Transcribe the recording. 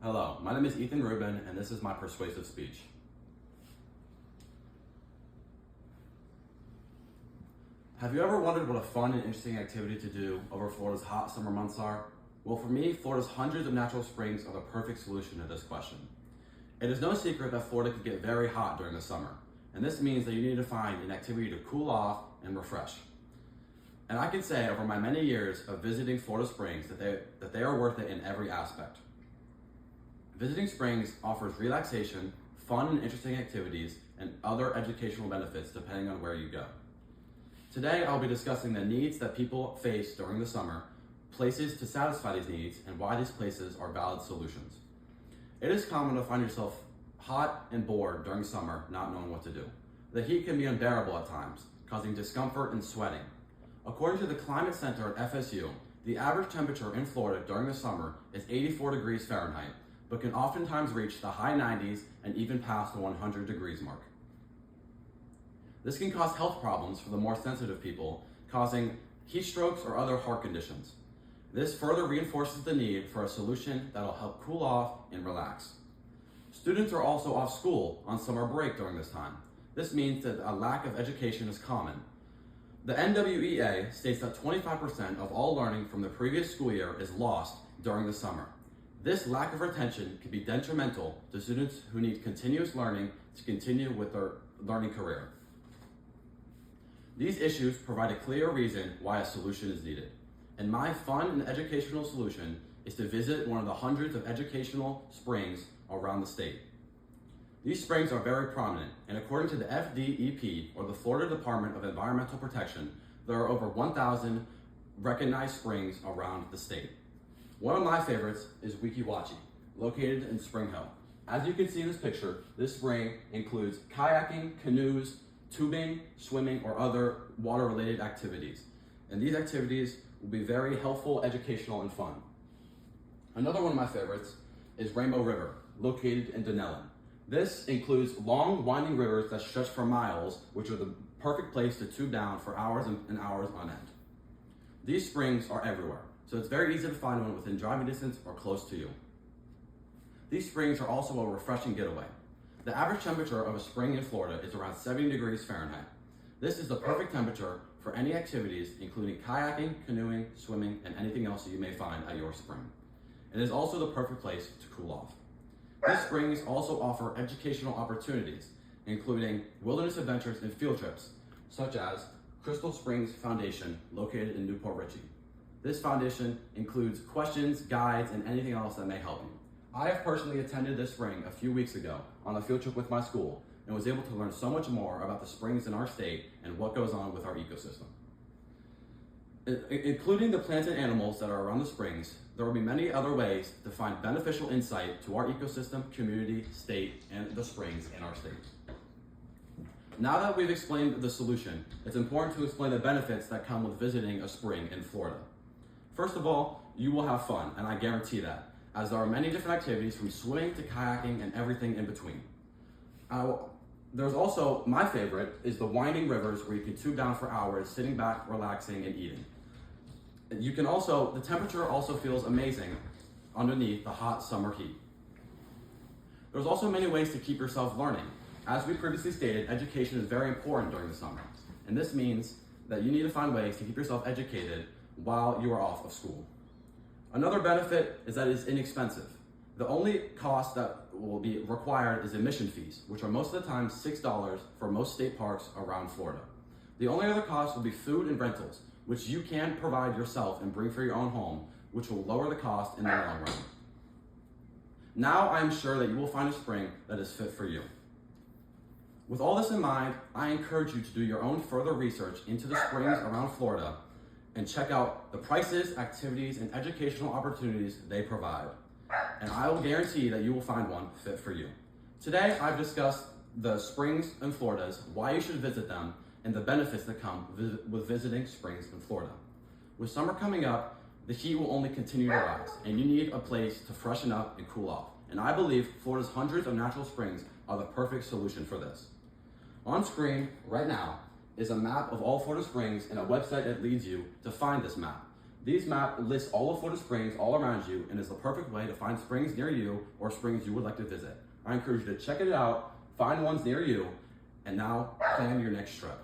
Hello, my name is Ethan Rubin, and this is my persuasive speech. Have you ever wondered what a fun and interesting activity to do over Florida's hot summer months are? Well, for me, Florida's hundreds of natural springs are the perfect solution to this question. It is no secret that Florida can get very hot during the summer, and this means that you need to find an activity to cool off and refresh. And I can say over my many years of visiting Florida springs that they are worth it in every aspect. Visiting springs offers relaxation, fun and interesting activities, and other educational benefits depending on where you go. Today, I'll be discussing the needs that people face during the summer, places to satisfy these needs, and why these places are valid solutions. It is common to find yourself hot and bored during summer, not knowing what to do. The heat can be unbearable at times, causing discomfort and sweating. According to the Climate Center at FSU, the average temperature in Florida during the summer is 84 degrees Fahrenheit, but can oftentimes reach the high 90s and even pass the 100 degrees mark. This can cause health problems for the more sensitive people, causing heat strokes or other heart conditions. This further reinforces the need for a solution that will help cool off and relax. Students are also off school on summer break during this time. This means that a lack of education is common. The NWEA states that 25% of all learning from the previous school year is lost during the summer. This lack of retention can be detrimental to students who need continuous learning to continue with their learning career. These issues provide a clear reason why a solution is needed. And my fun and educational solution is to visit one of the hundreds of educational springs around the state. These springs are very prominent, and according to the FDEP, or the Florida Department of Environmental Protection, there are over 1,000 recognized springs around the state. One of my favorites is Weeki Wachee, located in Spring Hill. As you can see in this picture, this spring includes kayaking, canoes, tubing, swimming, or other water-related activities. And these activities will be very helpful, educational, and fun. Another one of my favorites is Rainbow River, located in Denellen. This includes long, winding rivers that stretch for miles, which are the perfect place to tube down for hours and hours on end. These springs are everywhere, so it's very easy to find one within driving distance or close to you. These springs are also a refreshing getaway. The average temperature of a spring in Florida is around 70 degrees Fahrenheit. This is the perfect temperature for any activities, including kayaking, canoeing, swimming, and anything else that you may find at your spring. It is also the perfect place to cool off. These springs also offer educational opportunities, including wilderness adventures and field trips, such as Crystal Springs Foundation, located in Newport Richey. This foundation includes questions, guides, and anything else that may help you. I have personally attended this spring a few weeks ago on a field trip with my school and was able to learn so much more about the springs in our state and what goes on with our ecosystem. Including the plants and animals that are around the springs, there will be many other ways to find beneficial insight to our ecosystem, community, state, and the springs in our state. Now that we've explained the solution, it's important to explain the benefits that come with visiting a spring in Florida. First of all, you will have fun, and I guarantee that, as there are many different activities from swimming to kayaking and everything in between. There's also, my favorite, is the winding rivers where you can tube down for hours, sitting back, relaxing, and eating. You can also, the temperature also feels amazing underneath the hot summer heat. There's also many ways to keep yourself learning. As we previously stated, education is very important during the summer. And this means that you need to find ways to keep yourself educated while you are off of school. Another benefit is that it is inexpensive. The only cost that will be required is admission fees, which are most of the time $6 for most state parks around Florida. The only other cost will be food and rentals, which you can provide yourself and bring for your own home, which will lower the cost in the long run. Now I am sure that you will find a spring that is fit for you. With all this in mind, I encourage you to do your own further research into the springs around Florida and check out the prices, activities, and educational opportunities they provide. And I will guarantee that you will find one fit for you. Today, I've discussed the springs in Florida, why you should visit them, and the benefits that come with visiting springs in Florida. With summer coming up, the heat will only continue to rise, and you need a place to freshen up and cool off. And I believe Florida's hundreds of natural springs are the perfect solution for this. On screen right now is a map of all Florida springs and a website that leads you to find this map. These map lists all of Florida springs all around you and is the perfect way to find springs near you or springs you would like to visit. I encourage you to check it out, find ones near you, and now plan your next trip.